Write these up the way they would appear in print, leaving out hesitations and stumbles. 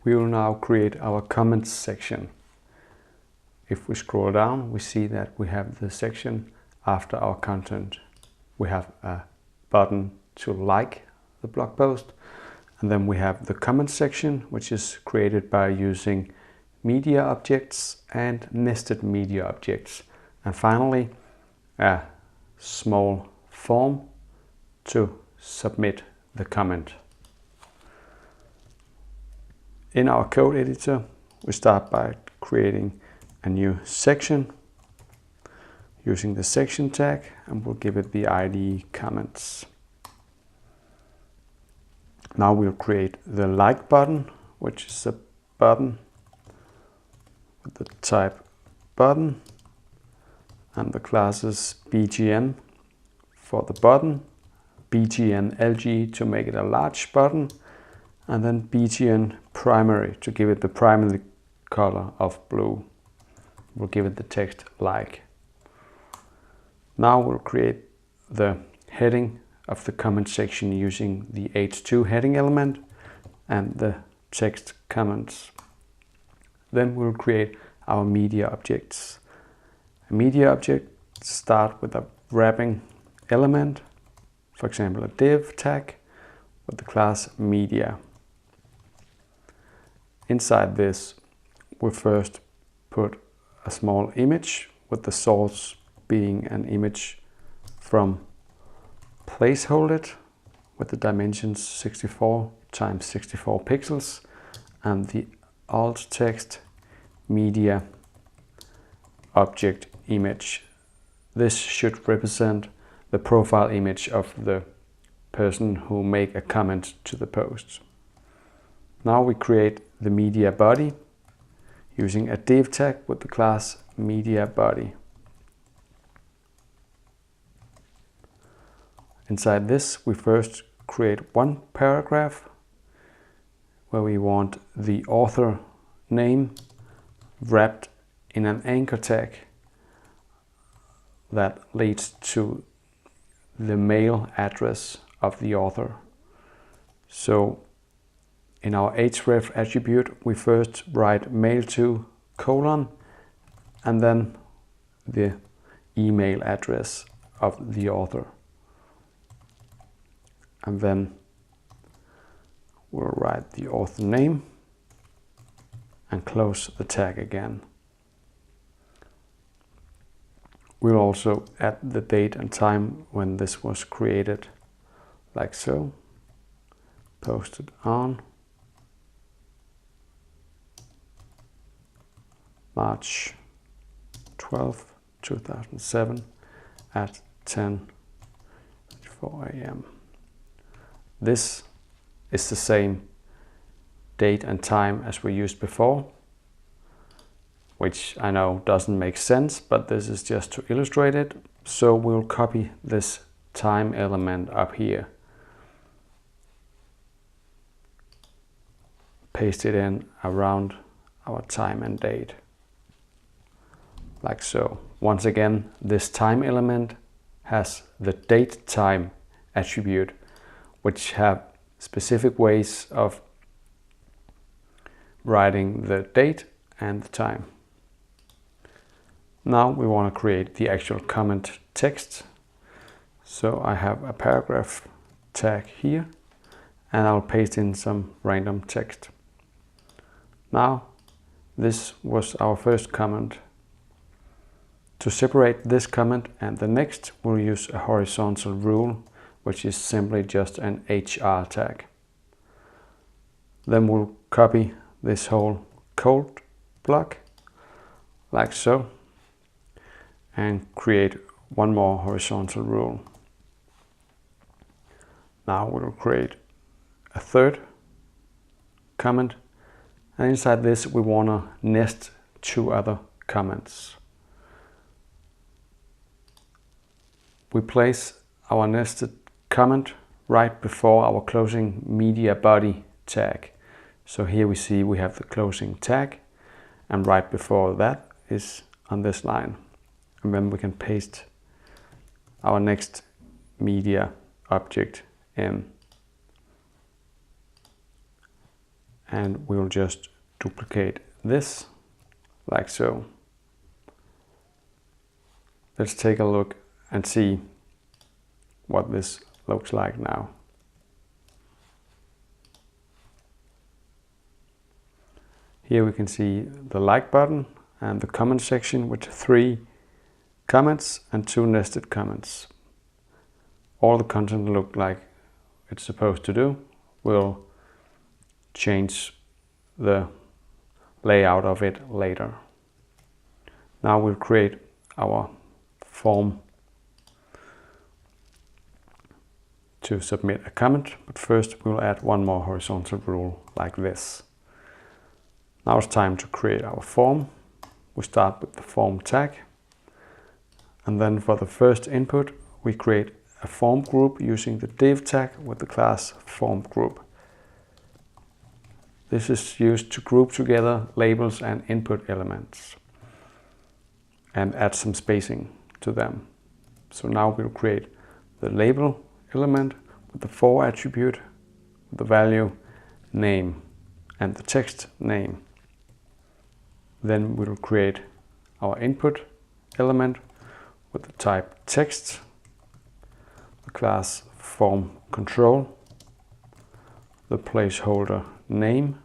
We will now create our comments section. If we scroll down, we see that we have the section after our content. We have a button to like the blog post, and then we have the comment section, which is created by using media objects and nested media objects. And finally, a small form to submit the comment. In our code editor, we start by creating a new section using the section tag, and we'll give it the ID comments. Now we'll create the like button, which is a button with the type button and the classes bgn for the button, bgn lg to make it a large button, and then bgn primary to give it the primary color of blue. We'll give it the text like. Now we'll create the heading of the comment section using the h2 heading element and the text comments. Then we'll create our media objects. A media object starts with a wrapping element, for example a div tag with the class media. Inside this, we first put a small image with the source being an image from placeholder with the dimensions 64 times 64 pixels and the alt text media object image. This should represent the profile image of the person who make a comment to the post. Now we create the media body using a div tag with the class media body. Inside this, we first create one paragraph where we want the author name wrapped in an anchor tag that leads to the mail address of the author. So in our href attribute, we first write mail to : and then the email address of the author. And then we'll write the author name and close the tag again. We'll also add the date and time when this was created, like so. Posted on March 12th, 2007 at 10:04 a.m. This is the same date and time as we used before, which I know doesn't make sense, but this is just to illustrate it. So we'll copy this time element up here, paste it in around our time and date, like so. Once again, this time element has the date time attribute, which have specific ways of writing the date and the time. Now we want to create the actual comment text. So I have a paragraph tag here, and I'll paste in some random text. Now, this was our first comment. To separate this comment and the next, we'll use a horizontal rule, which is simply just an HR tag. Then we'll copy this whole code block, like so, and create one more horizontal rule. Now we'll create a third comment, and inside this we want to nest two other comments. We place our nested comment right before our closing media body tag. So here we see we have the closing tag, and right before that is on this line. And then we can paste our next media object in. and we will just duplicate this like so. Let's take a look and see what this looks like now. Here we can see the like button and the comment section with 3 comments and 2 nested comments. All the content look like it's supposed to do. We'll change the layout of it later. Now we'll create our form to submit a comment, but first we'll add one more horizontal rule like this. Now it's time to create our form. We start with the form tag, and then for the first input we create a form group using the div tag with the class form group. This is used to group together labels and input elements and add some spacing to them. So now we'll create the label element with the for attribute, the value name and the text name. Then we'll create our input element with the type text, the class form control, the placeholder name,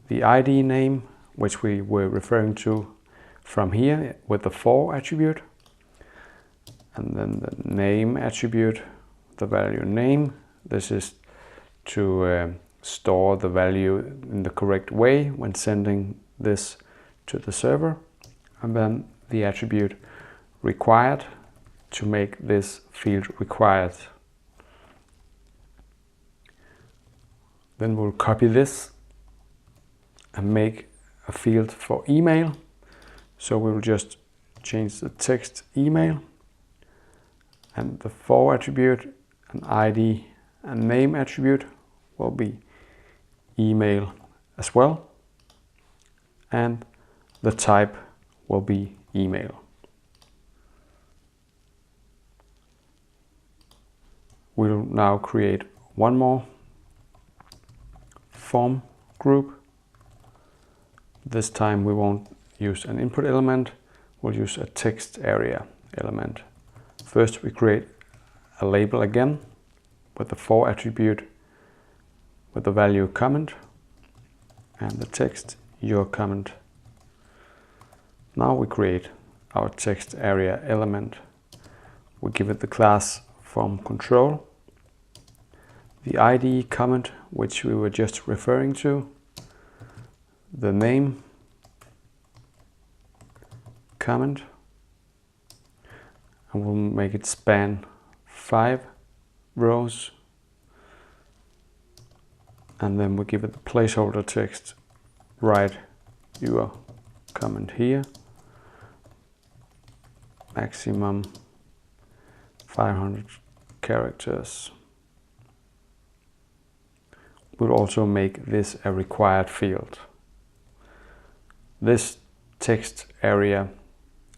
the ID name, which we were referring to from here with the for attribute, and then the name attribute, the value name. This is to store the value in the correct way when sending this to the server, and then the attribute required to make this field required. Then we'll copy this and make a field for email. So we'll just change the text email, and the for attribute and ID and name attribute will be email as well, and the type will be email. We'll now create one more form group. This time we won't use an input element, we'll use a text area element. First we create a label again with the for attribute with the value comment and the text your comment. Now we create our text area element. We give it the class form control, the ID comment which we were just referring to, the name comment, and we'll make it span 5 rows, and then we give it the placeholder text, write your comment here, maximum 500 characters. We'll also make this a required field. This text area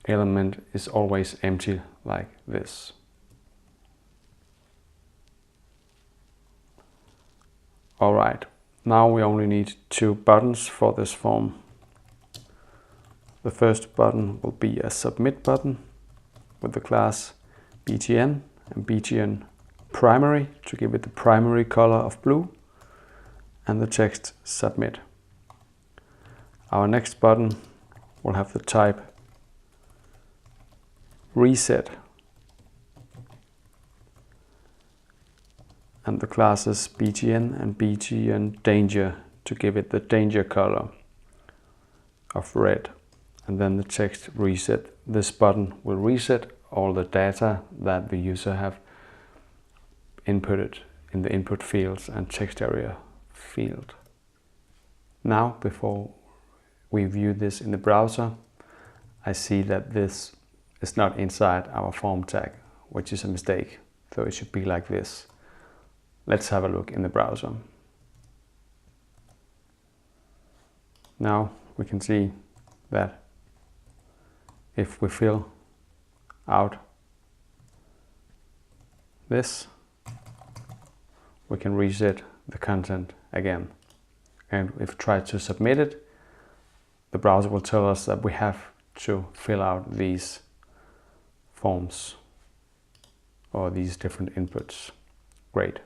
element is always empty like this. Alright, now we only need 2 buttons for this form. The first button will be a submit button with the class btn and btn primary to give it the primary color of blue, and the text submit. Our next button will have the type reset and the classes btn and btn danger to give it the danger color of red, and then the text reset. This button will reset all the data that the user have inputted in the input fields and text area field. Now, before we view this in the browser, I see that this is not inside our form tag, which is a mistake. So it should be like this. Let's have a look in the browser. Now we can see that if we fill out this, we can reset the content again, and if we try to submit it, the browser will tell us that we have to fill out these forms or these different inputs. Great.